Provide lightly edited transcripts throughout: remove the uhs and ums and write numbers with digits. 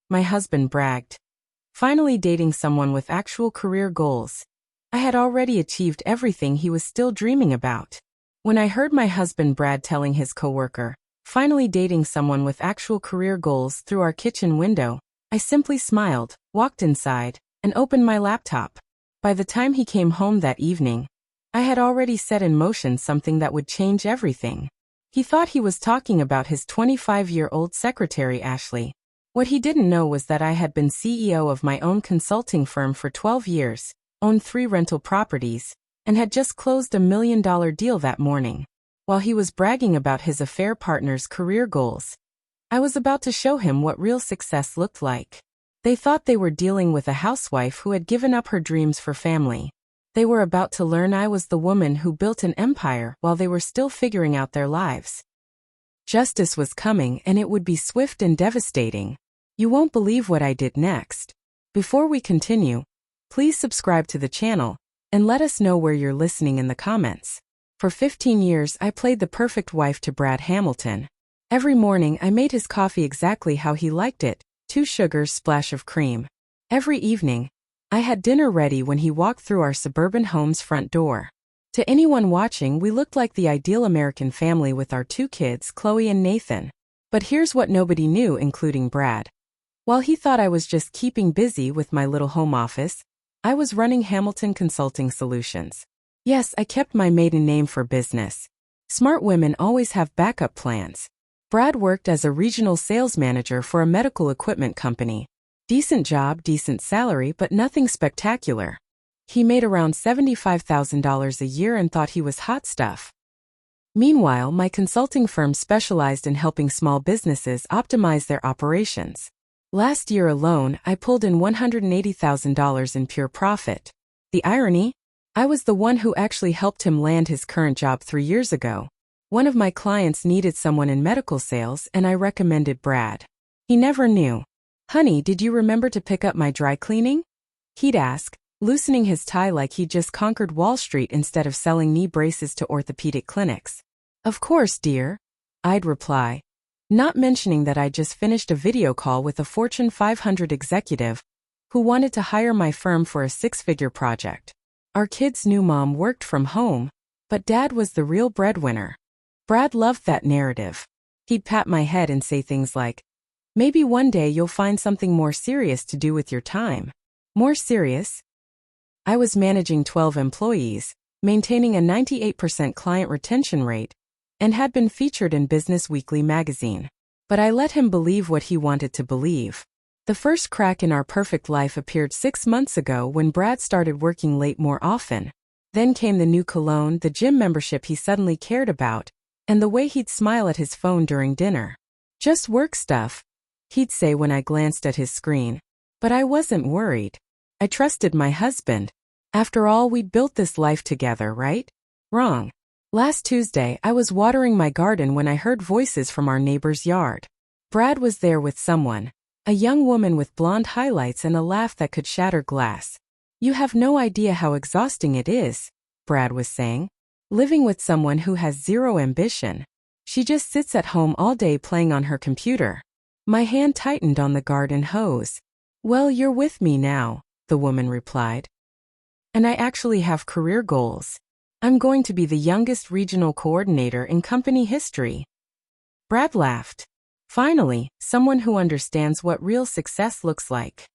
my husband bragged. Finally dating someone with actual career goals. I had already achieved everything he was still dreaming about. When I heard my husband Brad telling his coworker, finally dating someone with actual career goals through our kitchen window, I simply smiled, walked inside, and opened my laptop. By the time he came home that evening, I had already set in motion something that would change everything. He thought he was talking about his 25-year-old secretary Ashley. What he didn't know was that I had been CEO of my own consulting firm for 12 years, owned 3 rental properties, and had just closed $1 million deal that morning. While he was bragging about his affair partner's career goals, I was about to show him what real success looked like. They thought they were dealing with a housewife who had given up her dreams for family. They were about to learn I was the woman who built an empire while they were still figuring out their lives. Justice was coming, and it would be swift and devastating. You won't believe what I did next. Before we continue, please subscribe to the channel, and let us know where you're listening in the comments. For 15 years I played the perfect wife to Beth Hamilton. Every morning I made his coffee exactly how he liked it, 2 sugars, splash of cream. Every evening, I had dinner ready when he walked through our suburban home's front door. To anyone watching, we looked like the ideal American family with our 2 kids, Chloe and Nathan. But here's what nobody knew, including Brad. While he thought I was just keeping busy with my little home office, I was running Hamilton Consulting Solutions. Yes, I kept my maiden name for business. Smart women always have backup plans. Brad worked as a regional sales manager for a medical equipment company. Decent job, decent salary, but nothing spectacular. He made around $75,000 a year and thought he was hot stuff. Meanwhile, my consulting firm specialized in helping small businesses optimize their operations. Last year alone, I pulled in $180,000 in pure profit. The irony? I was the one who actually helped him land his current job 3 years ago. One of my clients needed someone in medical sales, and I recommended Brad. He never knew. "Honey, did you remember to pick up my dry cleaning?" He'd ask, loosening his tie like he'd just conquered Wall Street instead of selling knee braces to orthopedic clinics. "Of course, dear," I'd reply, not mentioning that I'd just finished a video call with a Fortune 500 executive who wanted to hire my firm for a 6-figure project. Our kids knew Mom worked from home, but Dad was the real breadwinner. Brad loved that narrative. He'd pat my head and say things like, "Maybe one day you'll find something more serious to do with your time." More serious? I was managing 12 employees, maintaining a 98% client retention rate, and had been featured in Business Weekly magazine. But I let him believe what he wanted to believe. The first crack in our perfect life appeared 6 months ago when Brad started working late more often. Then came the new cologne, the gym membership he suddenly cared about, and the way he'd smile at his phone during dinner. "Just work stuff," he'd say when I glanced at his screen. But I wasn't worried. I trusted my husband. After all, we'd built this life together, right? Wrong. Last Tuesday, I was watering my garden when I heard voices from our neighbor's yard. Brad was there with someone, a young woman with blonde highlights and a laugh that could shatter glass. "You have no idea how exhausting it is," Brad was saying. "Living with someone who has zero ambition. She just sits at home all day playing on her computer." My hand tightened on the garden hose. "Well, you're with me now," the woman replied. "And I actually have career goals. I'm going to be the youngest regional coordinator in company history." Brad laughed. Finally, someone who understands what real success looks like.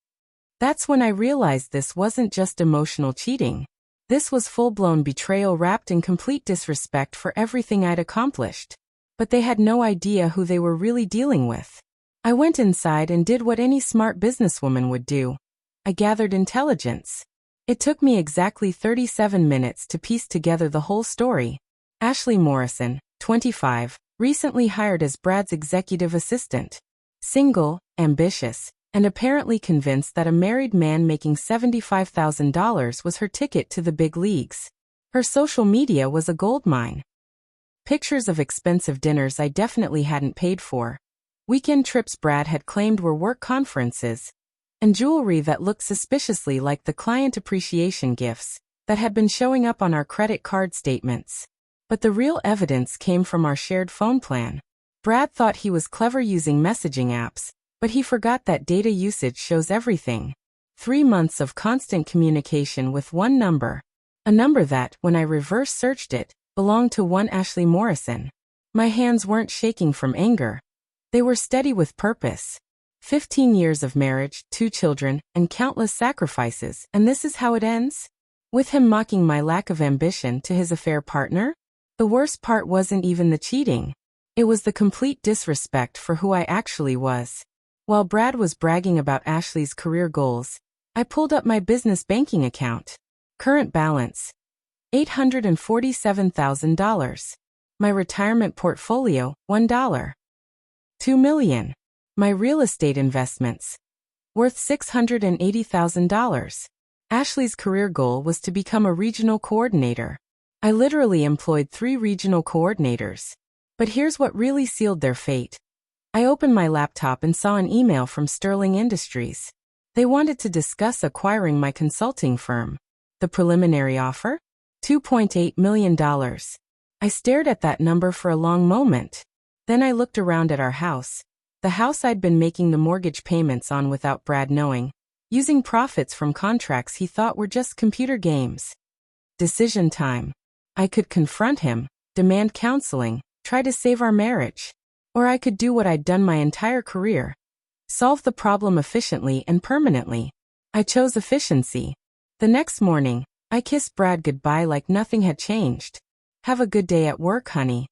That's when I realized this wasn't just emotional cheating. This was full-blown betrayal wrapped in complete disrespect for everything I'd accomplished. But they had no idea who they were really dealing with. I went inside and did what any smart businesswoman would do. I gathered intelligence. It took me exactly 37 minutes to piece together the whole story. Ashley Morrison, 25, recently hired as Brad's executive assistant. Single, ambitious, and apparently convinced that a married man making $75,000 was her ticket to the big leagues. Her social media was a goldmine. Pictures of expensive dinners I definitely hadn't paid for. Weekend trips Brad had claimed were work conferences. And jewelry that looked suspiciously like the client appreciation gifts that had been showing up on our credit card statements. But the real evidence came from our shared phone plan. Brad thought he was clever using messaging apps, But he forgot that data usage shows everything. 3 months of constant communication with one number. A number that, when I reverse searched it, belonged to one Ashley Morrison. My hands weren't shaking from anger. They were steady with purpose. 15 years of marriage, 2 children, and countless sacrifices, and this is how it ends? With him mocking my lack of ambition to his affair partner? The worst part wasn't even the cheating. It was the complete disrespect for who I actually was. While Brad was bragging about Ashley's career goals, I pulled up my business banking account. Current balance: $847,000. My retirement portfolio: $1. $2 million. My real estate investments, worth $680,000. Ashley's career goal was to become a regional coordinator. I literally employed 3 regional coordinators. But here's what really sealed their fate. I opened my laptop and saw an email from Sterling Industries. They wanted to discuss acquiring my consulting firm. The preliminary offer? $2.8 million. I stared at that number for a long moment. Then I looked around at our house. The house I'd been making the mortgage payments on without Brad knowing, using profits from contracts he thought were just computer games. Decision time. I could confront him, demand counseling, try to save our marriage. Or I could do what I'd done my entire career. Solve the problem efficiently and permanently. I chose efficiency. The next morning, I kissed Brad goodbye like nothing had changed. Have a good day at work, honey.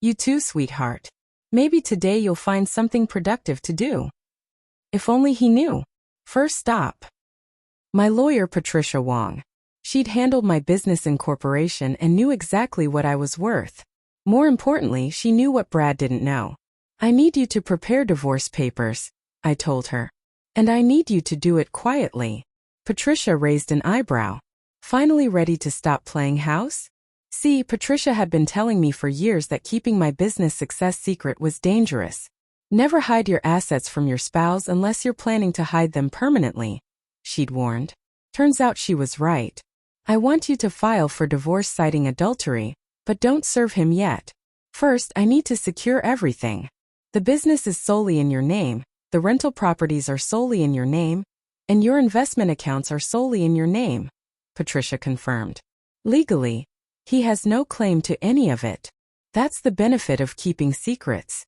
You too, sweetheart. Maybe today you'll find something productive to do. If only he knew. First stop. My lawyer, Patricia Wong. She'd handled my business incorporation and knew exactly what I was worth. More importantly, she knew what Brad didn't know. I need you to prepare divorce papers, I told her. And I need you to do it quietly. Patricia raised an eyebrow. Finally ready to stop playing house? See, Patricia had been telling me for years that keeping my business success secret was dangerous. Never hide your assets from your spouse unless you're planning to hide them permanently, she'd warned. Turns out she was right. I want you to file for divorce citing adultery, but don't serve him yet. First, I need to secure everything. The business is solely in your name, the rental properties are solely in your name, and your investment accounts are solely in your name, Patricia confirmed. Legally, he has no claim to any of it. That's the benefit of keeping secrets.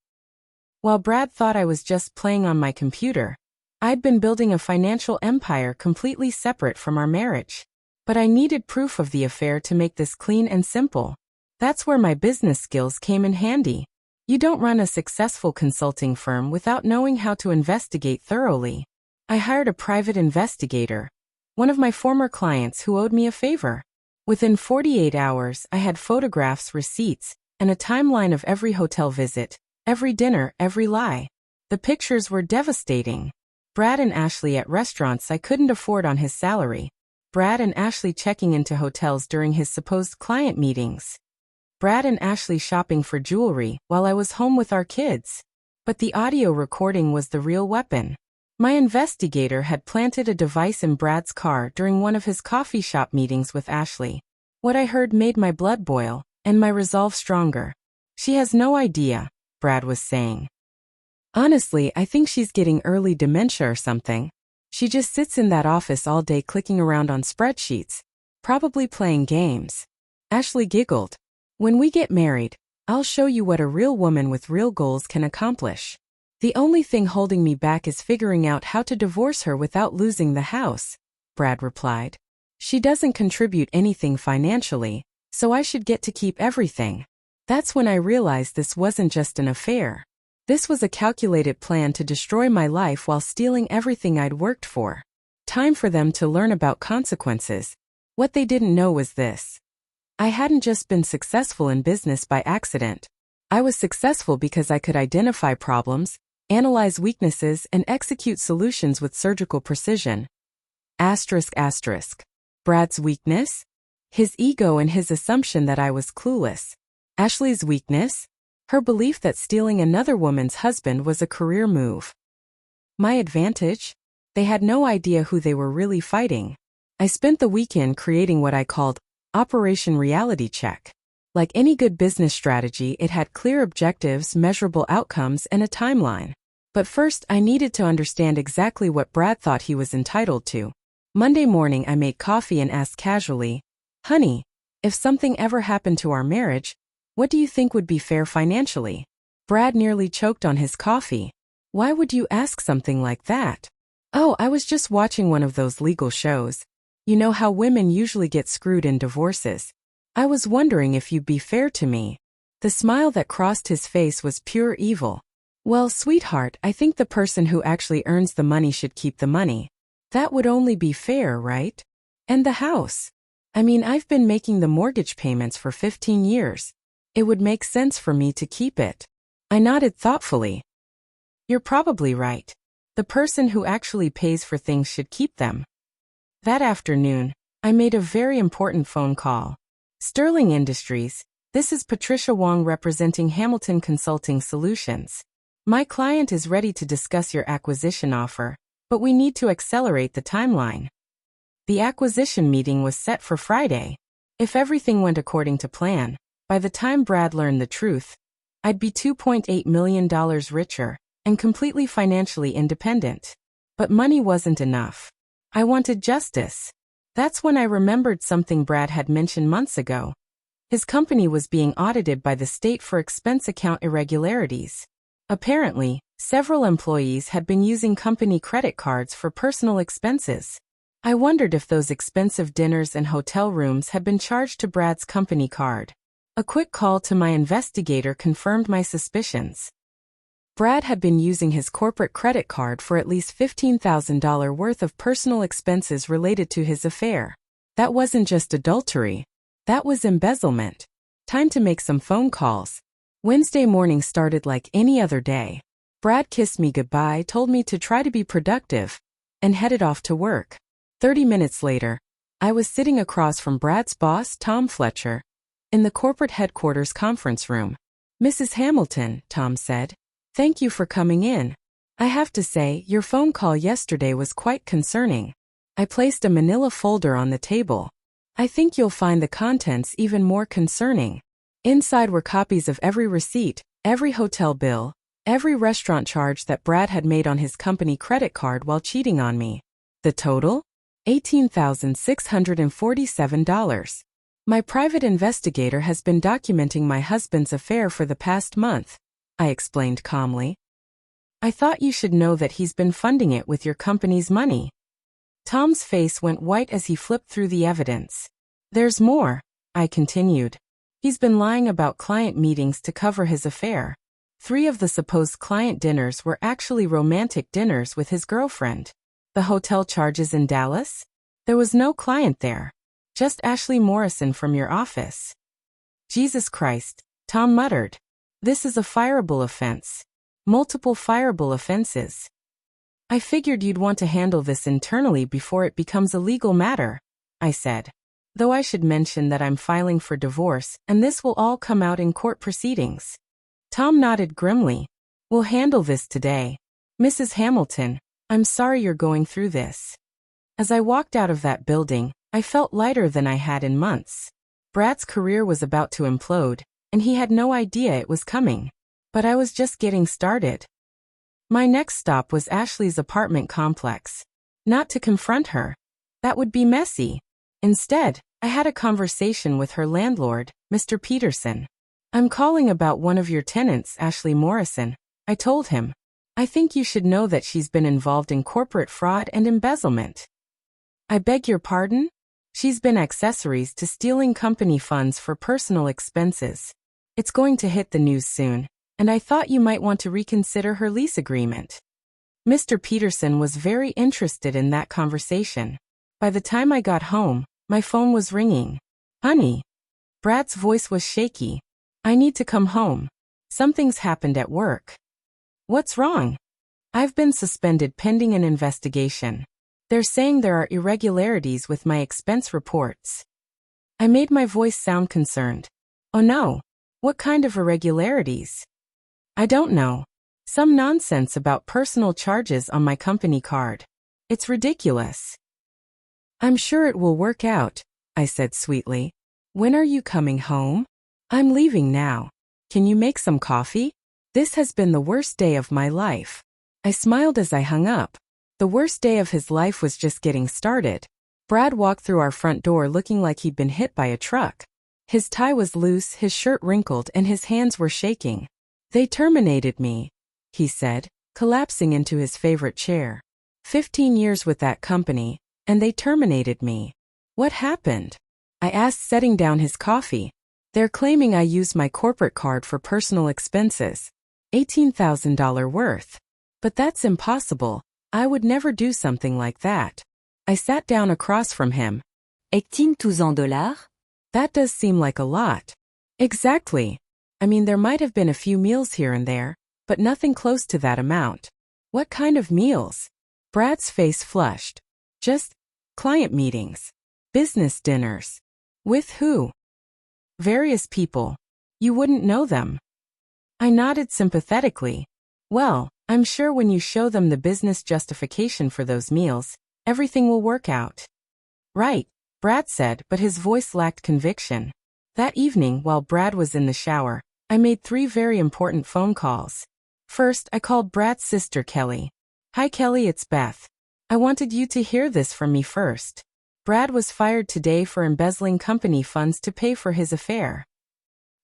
While Brad thought I was just playing on my computer, I'd been building a financial empire completely separate from our marriage. But I needed proof of the affair to make this clean and simple. That's where my business skills came in handy. You don't run a successful consulting firm without knowing how to investigate thoroughly. I hired a private investigator, one of my former clients who owed me a favor. Within 48 hours, I had photographs, receipts, and a timeline of every hotel visit, every dinner, every lie. The pictures were devastating. Brad and Ashley at restaurants I couldn't afford on his salary. Brad and Ashley checking into hotels during his supposed client meetings. Brad and Ashley shopping for jewelry while I was home with our kids. But the audio recording was the real weapon. My investigator had planted a device in Brad's car during one of his coffee shop meetings with Ashley. What I heard made my blood boil, and my resolve stronger. She has no idea, Brad was saying. Honestly, I think she's getting early dementia or something. She just sits in that office all day clicking around on spreadsheets, probably playing games. Ashley giggled. When we get married, I'll show you what a real woman with real goals can accomplish. The only thing holding me back is figuring out how to divorce her without losing the house, Brad replied. She doesn't contribute anything financially, so I should get to keep everything. That's when I realized this wasn't just an affair. This was a calculated plan to destroy my life while stealing everything I'd worked for. Time for them to learn about consequences. What they didn't know was this. I hadn't just been successful in business by accident. I was successful because I could identify problems, analyze weaknesses, and execute solutions with surgical precision. ***. Brad's weakness? His ego and his assumption that I was clueless. Ashley's weakness? Her belief that stealing another woman's husband was a career move. My advantage? They had no idea who they were really fighting. I spent the weekend creating what I called Operation Reality Check. Like any good business strategy, it had clear objectives, measurable outcomes, and a timeline. But first, I needed to understand exactly what Brad thought he was entitled to. Monday morning, I made coffee and asked casually, "Honey, if something ever happened to our marriage, what do you think would be fair financially?" Brad nearly choked on his coffee. "Why would you ask something like that?" "Oh, I was just watching one of those legal shows. You know how women usually get screwed in divorces. I was wondering if you'd be fair to me." The smile that crossed his face was pure evil. "Well, sweetheart, I think the person who actually earns the money should keep the money. That would only be fair, right? And the house. I mean, I've been making the mortgage payments for 15 years. It would make sense for me to keep it." I nodded thoughtfully. "You're probably right. The person who actually pays for things should keep them." That afternoon, I made a very important phone call. "Sterling Industries, this is Patricia Wong representing Hamilton Consulting Solutions. My client is ready to discuss your acquisition offer, but we need to accelerate the timeline." The acquisition meeting was set for Friday. If everything went according to plan, by the time Brad learned the truth, I'd be $2.8 million richer and completely financially independent. But money wasn't enough. I wanted justice. That's when I remembered something Brad had mentioned months ago. His company was being audited by the state for expense account irregularities. Apparently, several employees had been using company credit cards for personal expenses. I wondered if those expensive dinners and hotel rooms had been charged to Brad's company card. A quick call to my investigator confirmed my suspicions. Brad had been using his corporate credit card for at least $15,000 worth of personal expenses related to his affair. That wasn't just adultery. That was embezzlement. Time to make some phone calls. Wednesday morning started like any other day. Brad kissed me goodbye, told me to try to be productive, and headed off to work. 30 minutes later, I was sitting across from Brad's boss, Tom Fletcher, in the corporate headquarters conference room. "Mrs. Hamilton," Tom said, "thank you for coming in. I have to say, your phone call yesterday was quite concerning." I placed a manila folder on the table. "I think you'll find the contents even more concerning." Inside were copies of every receipt, every hotel bill, every restaurant charge that Brad had made on his company credit card while cheating on me. The total? $18,647. "My private investigator has been documenting my husband's affair for the past month," I explained calmly. "I thought you should know that he's been funding it with your company's money." Tom's face went white as he flipped through the evidence. "There's more," I continued. "He's been lying about client meetings to cover his affair. 3 of the supposed client dinners were actually romantic dinners with his girlfriend. The hotel charges in Dallas? There was no client there. Just Ashley Morrison from your office." "Jesus Christ," Tom muttered. "This is a fireable offense. Multiple fireable offenses." "I figured you'd want to handle this internally before it becomes a legal matter," I said. "Though I should mention that I'm filing for divorce, and this will all come out in court proceedings." Tom nodded grimly. "We'll handle this today. Mrs. Hamilton, I'm sorry you're going through this." As I walked out of that building, I felt lighter than I had in months. Brad's career was about to implode, and he had no idea it was coming. But I was just getting started. My next stop was Ashley's apartment complex. Not to confront her. That would be messy. Instead, I had a conversation with her landlord, Mr. Peterson. "I'm calling about one of your tenants, Ashley Morrison," I told him. "I think you should know that she's been involved in corporate fraud and embezzlement." "I beg your pardon?" "She's been accessories to stealing company funds for personal expenses. It's going to hit the news soon, and I thought you might want to reconsider her lease agreement." Mr. Peterson was very interested in that conversation. By the time I got home, my phone was ringing. "Honey." Brad's voice was shaky. "I need to come home. Something's happened at work." "What's wrong?" "I've been suspended pending an investigation. They're saying there are irregularities with my expense reports." I made my voice sound concerned. "Oh no. What kind of irregularities?" "I don't know. Some nonsense about personal charges on my company card. It's ridiculous." "I'm sure it will work out," I said sweetly. "When are you coming home?" "I'm leaving now. Can you make some coffee? This has been the worst day of my life." I smiled as I hung up. The worst day of his life was just getting started. Brad walked through our front door looking like he'd been hit by a truck. His tie was loose, his shirt wrinkled, and his hands were shaking. "They terminated me," he said, collapsing into his favorite chair. 15 years with that company, and they terminated me. "What happened?" I asked, setting down his coffee. "They're claiming I used my corporate card for personal expenses. $18,000 worth. But that's impossible. I would never do something like that." I sat down across from him. $18,000? That does seem like a lot. Exactly. I mean, there might have been a few meals here and there, but nothing close to that amount. What kind of meals? Brad's face flushed. Just client meetings. Business dinners. With who? Various people. You wouldn't know them. I nodded sympathetically. Well, I'm sure when you show them the business justification for those meals, everything will work out. Right, Brad said, but his voice lacked conviction. That evening, while Brad was in the shower, I made 3 very important phone calls. First, I called Brad's sister, Kelly. "Hi Kelly, it's Beth. I wanted you to hear this from me first. Brad was fired today for embezzling company funds to pay for his affair."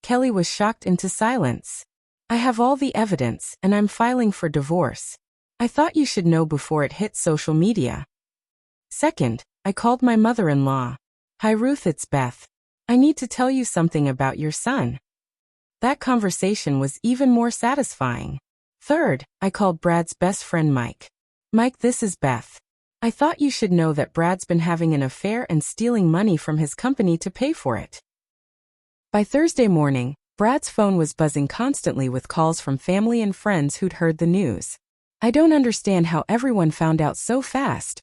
Kelly was shocked into silence. "I have all the evidence, and I'm filing for divorce. I thought you should know before it hit social media." Second, I called my mother-in-law. "Hi Ruth, it's Beth. I need to tell you something about your son." That conversation was even more satisfying. Third, I called Brad's best friend Mike. "Mike, this is Beth. I thought you should know that Brad's been having an affair and stealing money from his company to pay for it." By Thursday morning, Brad's phone was buzzing constantly with calls from family and friends who'd heard the news. "I don't understand how everyone found out so fast,"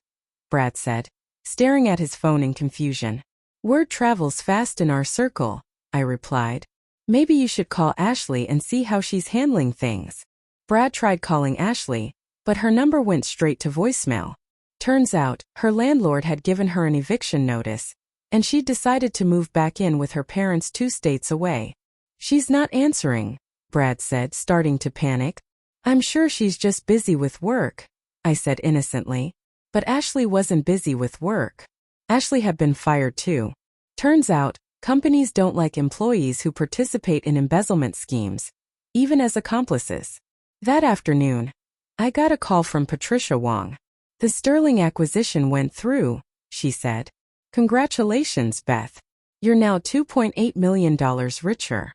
Brad said, staring at his phone in confusion. "Word travels fast in our circle," I replied. "Maybe you should call Ashley and see how she's handling things." Brad tried calling Ashley, but her number went straight to voicemail. Turns out, her landlord had given her an eviction notice, and she'd decided to move back in with her parents 2 states away. "She's not answering," Brad said, starting to panic. "I'm sure she's just busy with work," I said innocently. But Ashley wasn't busy with work. Ashley had been fired too. Turns out, companies don't like employees who participate in embezzlement schemes, even as accomplices. That afternoon, I got a call from Patricia Wong. "The Sterling acquisition went through," she said. "Congratulations, Beth. You're now $2.8 million richer."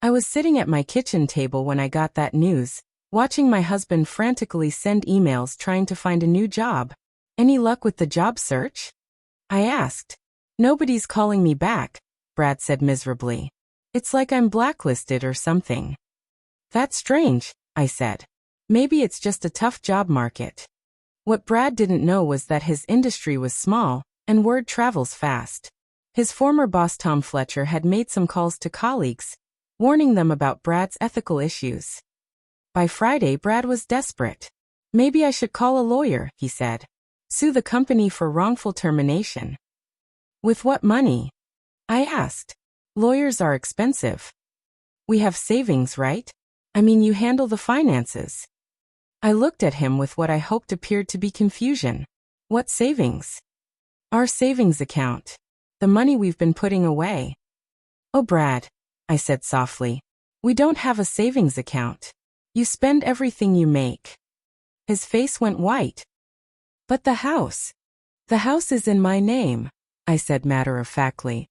I was sitting at my kitchen table when I got that news, watching my husband frantically send emails trying to find a new job. "Any luck with the job search?" I asked. "Nobody's calling me back," Brad said miserably. "It's like I'm blacklisted or something." "That's strange," I said. "Maybe it's just a tough job market." What Brad didn't know was that his industry was small, and word travels fast. His former boss Tom Fletcher had made some calls to colleagues, warning them about Brad's ethical issues. By Friday, Brad was desperate. "Maybe I should call a lawyer," he said. "Sue the company for wrongful termination." "With what money?" I asked. "Lawyers are expensive." "We have savings, right? I mean, you handle the finances." I looked at him with what I hoped appeared to be confusion. "What savings?" "Our savings account. The money we've been putting away." "Oh, Brad," I said softly. "We don't have a savings account. You spend everything you make." His face went white. "But the house. The house is in my name," I said matter-of-factly.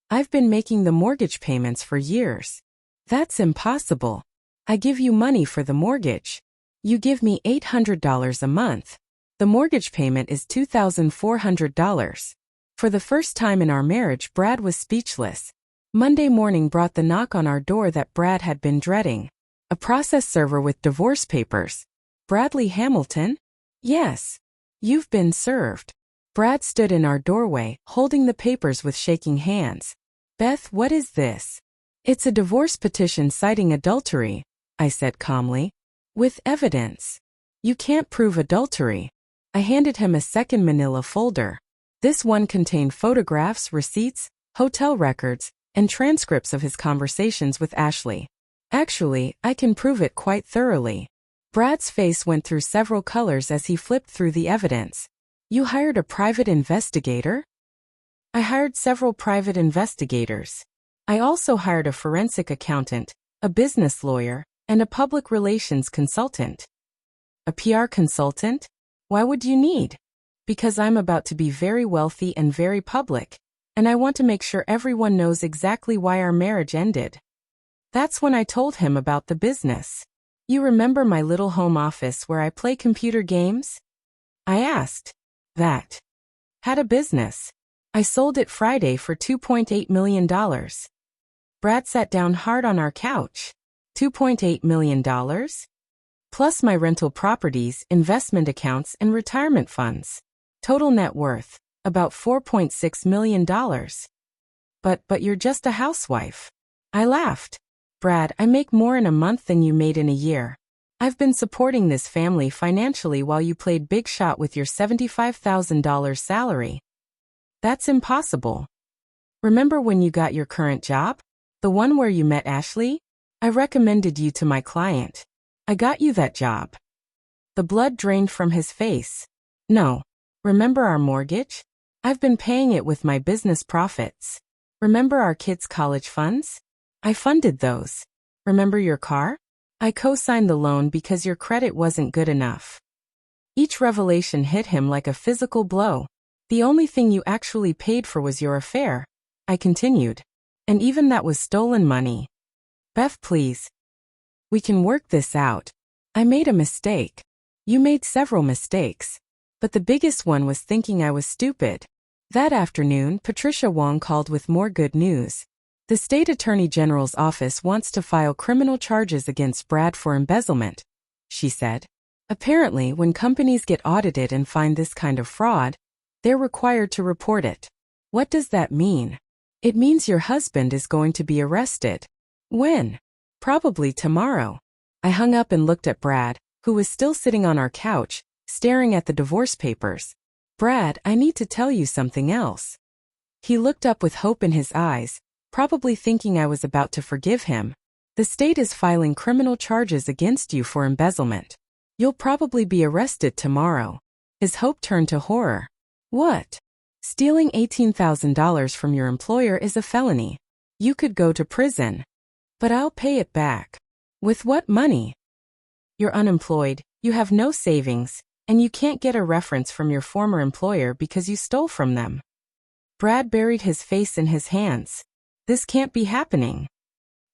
"I've been making the mortgage payments for years." "That's impossible. I give you money for the mortgage. You give me $800 a month. The mortgage payment is $2,400. For the first time in our marriage, Brad was speechless. Monday morning brought the knock on our door that Brad had been dreading. A process server with divorce papers. "Bradley Hamilton?" "Yes. You've been served." Brad stood in our doorway, holding the papers with shaking hands. "Beth, what is this?" "It's a divorce petition citing adultery," I said calmly. "With evidence. You can't prove adultery." I handed him a second manila folder. This one contained photographs, receipts, hotel records, and transcripts of his conversations with Ashley. "Actually, I can prove it quite thoroughly." Brad's face went through several colors as he flipped through the evidence. You hired a private investigator? I hired several private investigators. I also hired a forensic accountant, a business lawyer, and a public relations consultant. A PR consultant? Why would you need? Because I'm about to be very wealthy and very public, and I want to make sure everyone knows exactly why our marriage ended. That's when I told him about the business. You remember my little home office where I play computer games? I asked. That. Had a business. I sold it Friday for $2.8 million. Brad sat down hard on our couch. $2.8 million? Plus my rental properties, investment accounts, and retirement funds. Total net worth, about $4.6 million. But you're just a housewife. I laughed. Brad, I make more in a month than you made in a year. I've been supporting this family financially while you played big shot with your $75,000 salary. That's impossible. Remember when you got your current job? The one where you met Ashley? I recommended you to my client. I got you that job. The blood drained from his face. No. Remember our mortgage? I've been paying it with my business profits. Remember our kids' college funds? I funded those. Remember your car? I co-signed the loan because your credit wasn't good enough. Each revelation hit him like a physical blow. The only thing you actually paid for was your affair, I continued. And even that was stolen money. Beth, please. We can work this out. I made a mistake. You made several mistakes. But the biggest one was thinking I was stupid. That afternoon, Patricia Wong called with more good news. The state attorney general's office wants to file criminal charges against Brad for embezzlement, she said. Apparently, when companies get audited and find this kind of fraud, they're required to report it. What does that mean? It means your husband is going to be arrested. When? Probably tomorrow. I hung up and looked at Brad, who was still sitting on our couch, staring at the divorce papers. Brad, I need to tell you something else. He looked up with hope in his eyes, probably thinking I was about to forgive him. The state is filing criminal charges against you for embezzlement. You'll probably be arrested tomorrow. His hope turned to horror. What? Stealing $18,000 from your employer is a felony. You could go to prison. But I'll pay it back. With what money? You're unemployed, you have no savings, and you can't get a reference from your former employer because you stole from them. Brad buried his face in his hands. This can't be happening.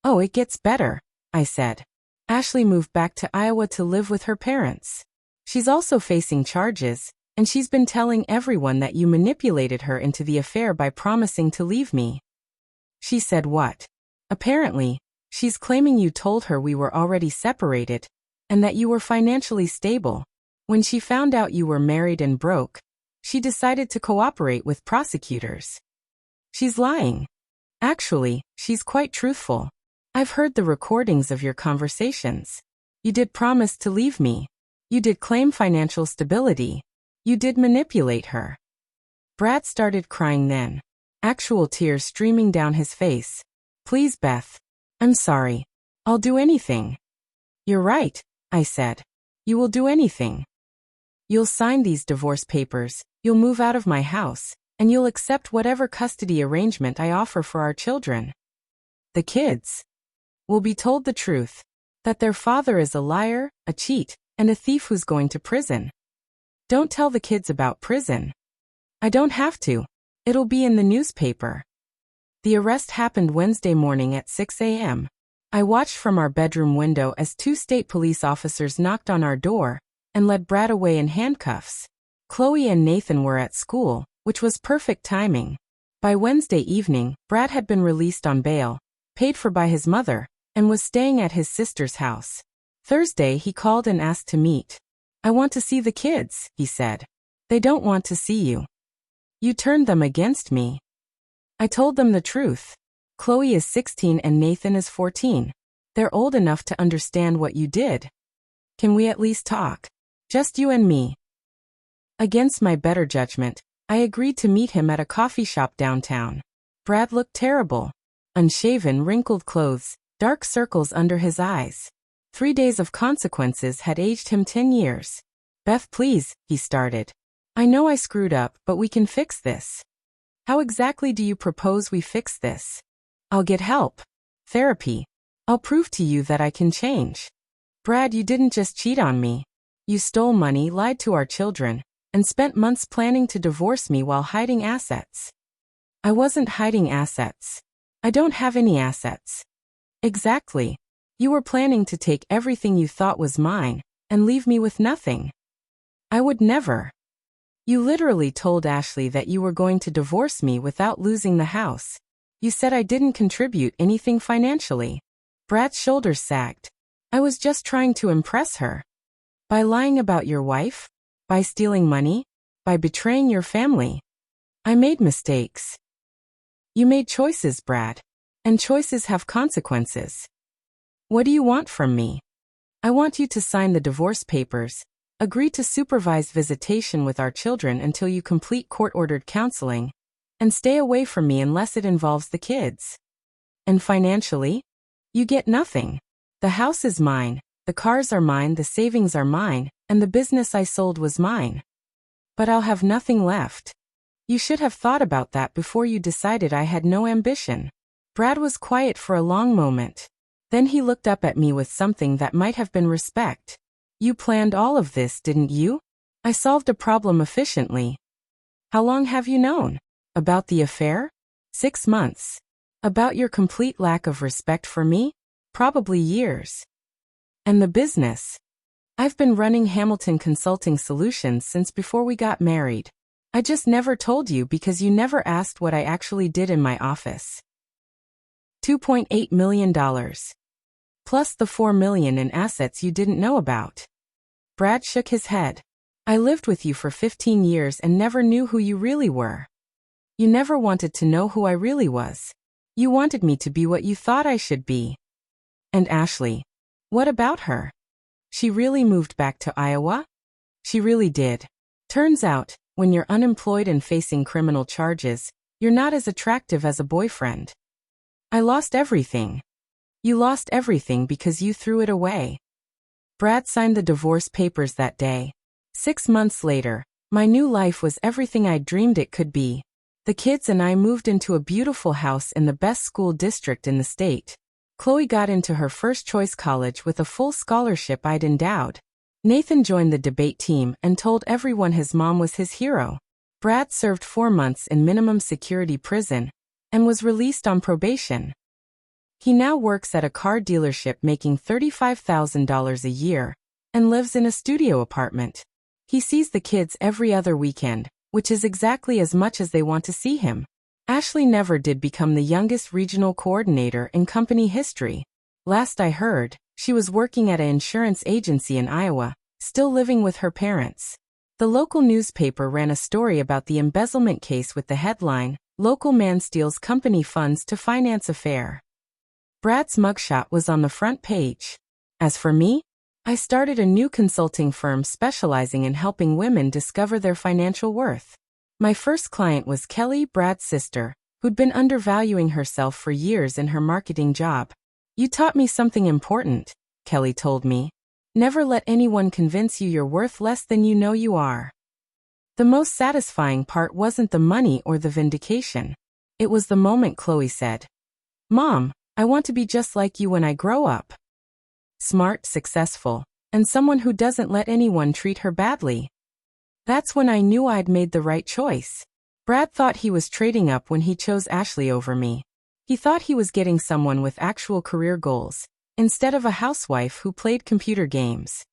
Oh, it gets better, I said. Ashley moved back to Iowa to live with her parents. She's also facing charges, and she's been telling everyone that you manipulated her into the affair by promising to leave me. She said what? Apparently, she's claiming you told her we were already separated, and that you were financially stable. When she found out you were married and broke, she decided to cooperate with prosecutors. She's lying. Actually, she's quite truthful. I've heard the recordings of your conversations. You did promise to leave me. You did claim financial stability. You did manipulate her. Brad started crying then. Actual tears streaming down his face. Please, Beth. I'm sorry. I'll do anything. You're right, I said. You will do anything. You'll sign these divorce papers, you'll move out of my house, and you'll accept whatever custody arrangement I offer for our children. The kids will be told the truth, that their father is a liar, a cheat, and a thief who's going to prison. Don't tell the kids about prison. I don't have to. It'll be in the newspaper. The arrest happened Wednesday morning at 6 a.m. I watched from our bedroom window as 2 state police officers knocked on our door and led Brad away in handcuffs. Chloe and Nathan were at school, which was perfect timing. By Wednesday evening, Brad had been released on bail, paid for by his mother, and was staying at his sister's house. Thursday, he called and asked to meet. I want to see the kids, he said. They don't want to see you. You turned them against me. I told them the truth. Chloe is 16 and Nathan is 14. They're old enough to understand what you did. Can we at least talk? Just you and me. Against my better judgment, I agreed to meet him at a coffee shop downtown. Brad looked terrible. Unshaven, wrinkled clothes, dark circles under his eyes. 3 days of consequences had aged him 10 years. Beth, please, he started. I know I screwed up, but we can fix this. How exactly do you propose we fix this? I'll get help. Therapy. I'll prove to you that I can change. Brad, you didn't just cheat on me. You stole money, lied to our children, and spent months planning to divorce me while hiding assets. I wasn't hiding assets. I don't have any assets. Exactly. You were planning to take everything you thought was mine and leave me with nothing. I would never. You literally told Ashley that you were going to divorce me without losing the house. You said I didn't contribute anything financially. Brad's shoulders sagged. I was just trying to impress her. By lying about your wife? By stealing money? By betraying your family? I made mistakes. You made choices, Brad. And choices have consequences. What do you want from me? I want you to sign the divorce papers, agree to supervise visitation with our children until you complete court-ordered counseling, and stay away from me unless it involves the kids. And financially? You get nothing. The house is mine, the cars are mine, the savings are mine, and the business I sold was mine. But I'll have nothing left. You should have thought about that before you decided I had no ambition. Brad was quiet for a long moment. Then he looked up at me with something that might have been respect. You planned all of this, didn't you? I solved a problem efficiently. How long have you known? About the affair? 6 months. About your complete lack of respect for me? Probably years. And the business? I've been running Hamilton Consulting Solutions since before we got married. I just never told you because you never asked what I actually did in my office. $2.8 million. Plus the $4 million in assets you didn't know about. Brad shook his head. I lived with you for 15 years and never knew who you really were. You never wanted to know who I really was. You wanted me to be what you thought I should be. And Ashley. What about her? She really moved back to Iowa? She really did. Turns out, when you're unemployed and facing criminal charges, you're not as attractive as a boyfriend. I lost everything. You lost everything because you threw it away. Brad signed the divorce papers that day. 6 months later, my new life was everything I dreamed it could be. The kids and I moved into a beautiful house in the best school district in the state. Chloe got into her first choice college with a full scholarship I'd endowed. Nathan joined the debate team and told everyone his mom was his hero. Brad served 4 months in minimum security prison and was released on probation. He now works at a car dealership making $35,000 a year and lives in a studio apartment. He sees the kids every other weekend, which is exactly as much as they want to see him. Ashley never did become the youngest regional coordinator in company history. Last I heard, she was working at an insurance agency in Iowa, still living with her parents. The local newspaper ran a story about the embezzlement case with the headline, "Local Man Steals Company Funds to Finance Affair." Brad's mugshot was on the front page. As for me, I started a new consulting firm specializing in helping women discover their financial worth. My first client was Kelly, Brad's sister, who'd been undervaluing herself for years in her marketing job. You taught me something important, Kelly told me. Never let anyone convince you you're worth less than you know you are. The most satisfying part wasn't the money or the vindication. It was the moment Chloe said, "Mom, I want to be just like you when I grow up." Smart, successful, and someone who doesn't let anyone treat her badly. That's when I knew I'd made the right choice. Brad thought he was trading up when he chose Ashley over me. He thought he was getting someone with actual career goals, instead of a housewife who played computer games.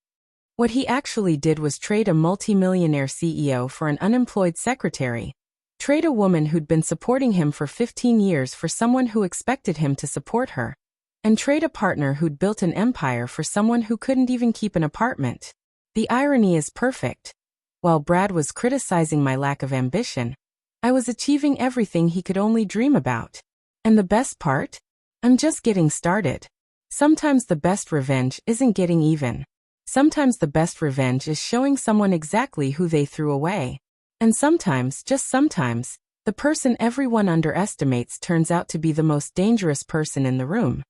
What he actually did was trade a multi-millionaire CEO for an unemployed secretary. Trade a woman who'd been supporting him for 15 years for someone who expected him to support her. And trade a partner who'd built an empire for someone who couldn't even keep an apartment. The irony is perfect. While Brad was criticizing my lack of ambition, I was achieving everything he could only dream about. And the best part? I'm just getting started. Sometimes the best revenge isn't getting even. Sometimes the best revenge is showing someone exactly who they threw away. And sometimes, just sometimes, the person everyone underestimates turns out to be the most dangerous person in the room.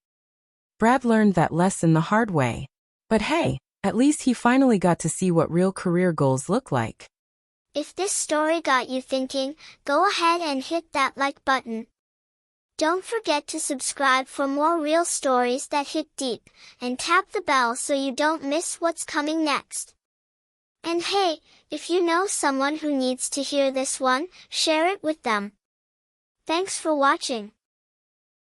Brad learned that lesson the hard way. But hey, at least he finally got to see what real career goals look like. If this story got you thinking, go ahead and hit that like button. Don't forget to subscribe for more real stories that hit deep, and tap the bell so you don't miss what's coming next. And hey, if you know someone who needs to hear this one, share it with them. Thanks for watching.